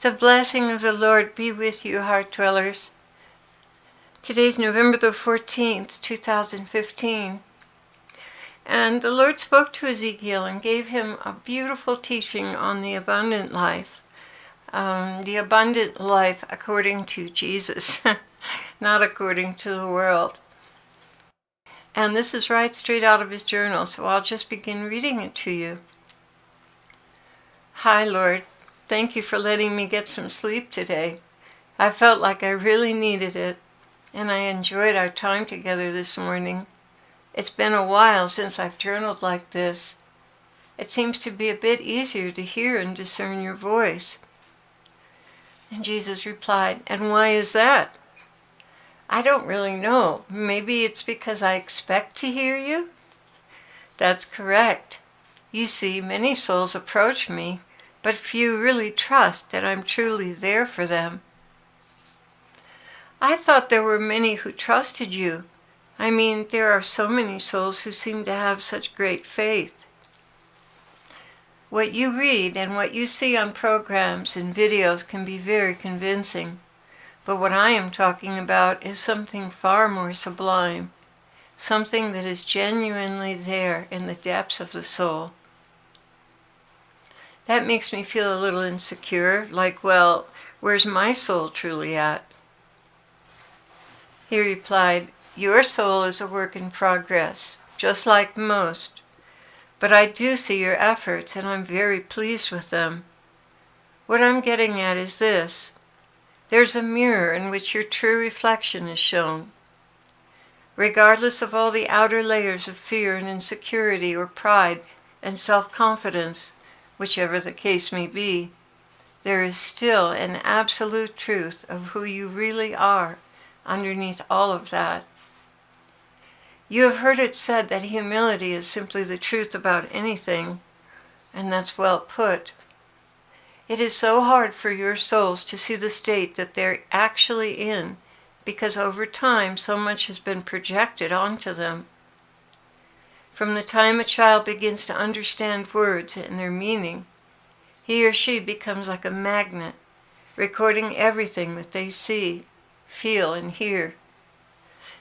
The blessing of the Lord be with you, heart dwellers. Today's November the 14th, 2015. And the Lord spoke to Ezekiel and gave him a beautiful teaching on the abundant life. The abundant life according to Jesus, not according to the world. And this is right straight out of his journal, so I'll just begin reading it to you. Hi, Lord. Thank you for letting me get some sleep today. I felt like I really needed it, and I enjoyed our time together this morning. It's been a while since I've journaled like this. It seems to be a bit easier to hear and discern your voice. And Jesus replied, "And why is that?" "I don't really know. Maybe it's because I expect to hear you?" "That's correct. You see, many souls approach me, but few really trust that I'm truly there for them." "I thought there were many who trusted you. I mean, there are so many souls who seem to have such great faith." What you read and what you see on programs and videos can be very convincing, but what I am talking about is something far more sublime, something that is genuinely there in the depths of the soul. That makes me feel a little insecure, like, well, where's my soul truly at? He replied, "Your soul is a work in progress, just like most. But I do see your efforts, and I'm very pleased with them. What I'm getting at is this. There's a mirror in which your true reflection is shown. Regardless of all the outer layers of fear and insecurity or pride and self-confidence, whichever the case may be, there is still an absolute truth of who you really are underneath all of that. You have heard it said that humility is simply the truth about anything, and that's well put. It is so hard for your souls to see the state that they're actually in, because over time so much has been projected onto them. From the time a child begins to understand words and their meaning, he or she becomes like a magnet, recording everything that they see, feel, and hear.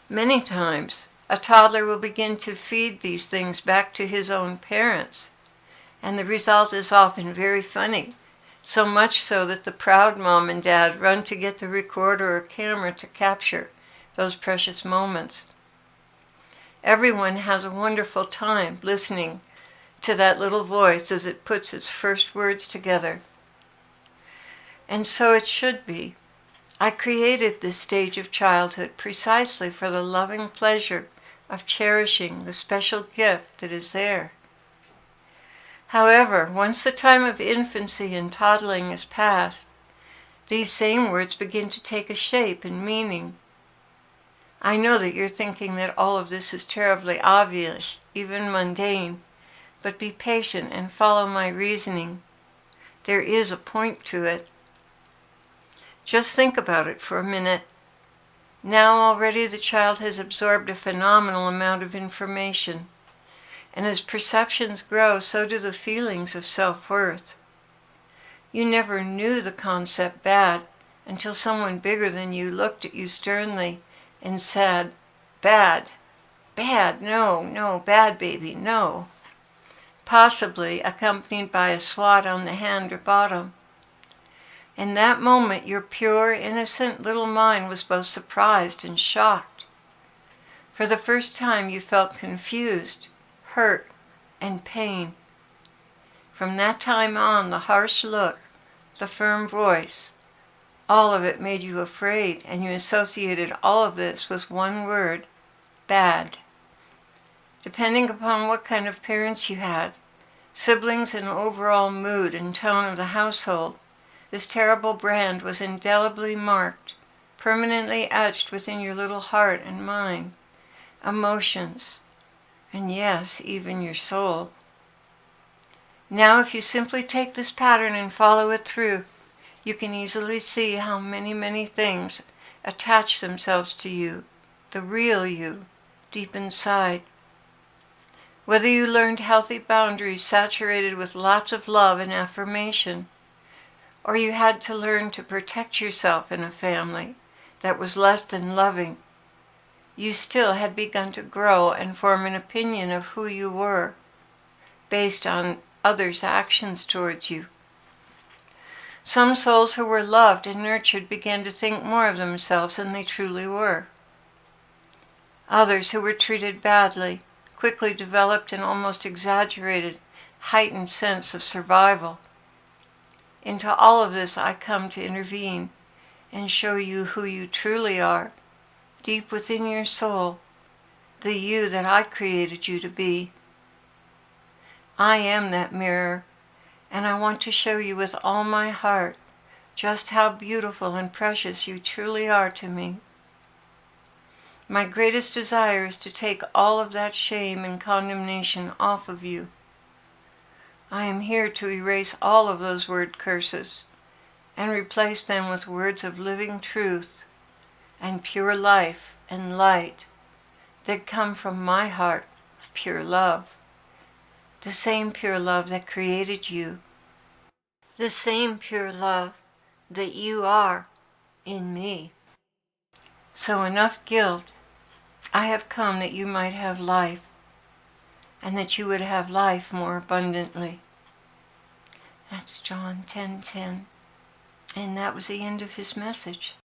Many times, a toddler will begin to feed these things back to his own parents, and the result is often very funny, so much so that the proud mom and dad run to get the recorder or camera to capture those precious moments. Everyone has a wonderful time listening to that little voice as it puts its first words together. And so it should be. I created this stage of childhood precisely for the loving pleasure of cherishing the special gift that is there. However, once the time of infancy and toddling is past, these same words begin to take a shape and meaning. I know that you're thinking that all of this is terribly obvious, even mundane, but be patient and follow my reasoning. There is a point to it. Just think about it for a minute. Now already the child has absorbed a phenomenal amount of information, and as perceptions grow, so do the feelings of self-worth. You never knew the concept bad until someone bigger than you looked at you sternly and said, "Bad, bad, no, bad baby, no," possibly accompanied by a swat on the hand or bottom. In that moment, your pure, innocent little mind was both surprised and shocked. For the first time, you felt confused, hurt, and pain. From that time on, the harsh look, the firm voice, all of it made you afraid, and you associated all of this with one word, bad. Depending upon what kind of parents you had, siblings, and overall mood and tone of the household, this terrible brand was indelibly marked, permanently etched within your little heart and mind, emotions, and yes, even your soul. Now, if you simply take this pattern and follow it through, you can easily see how many things attach themselves to you, the real you, deep inside. Whether you learned healthy boundaries saturated with lots of love and affirmation, or you had to learn to protect yourself in a family that was less than loving, you still had begun to grow and form an opinion of who you were based on others' actions towards you. Some souls who were loved and nurtured began to think more of themselves than they truly were. Others who were treated badly quickly developed an almost exaggerated, heightened sense of survival. Into all of this I come to intervene and show you who you truly are, deep within your soul, the you that I created you to be. I am that mirror, and I want to show you with all my heart just how beautiful and precious you truly are to me. My greatest desire is to take all of that shame and condemnation off of you. I am here to erase all of those word curses and replace them with words of living truth and pure life and light that come from my heart of pure love. The same pure love that created you. The same pure love that you are in me. So enough guilt. I have come that you might have life, and that you would have life more abundantly. That's John 10:10. And that was the end of his message.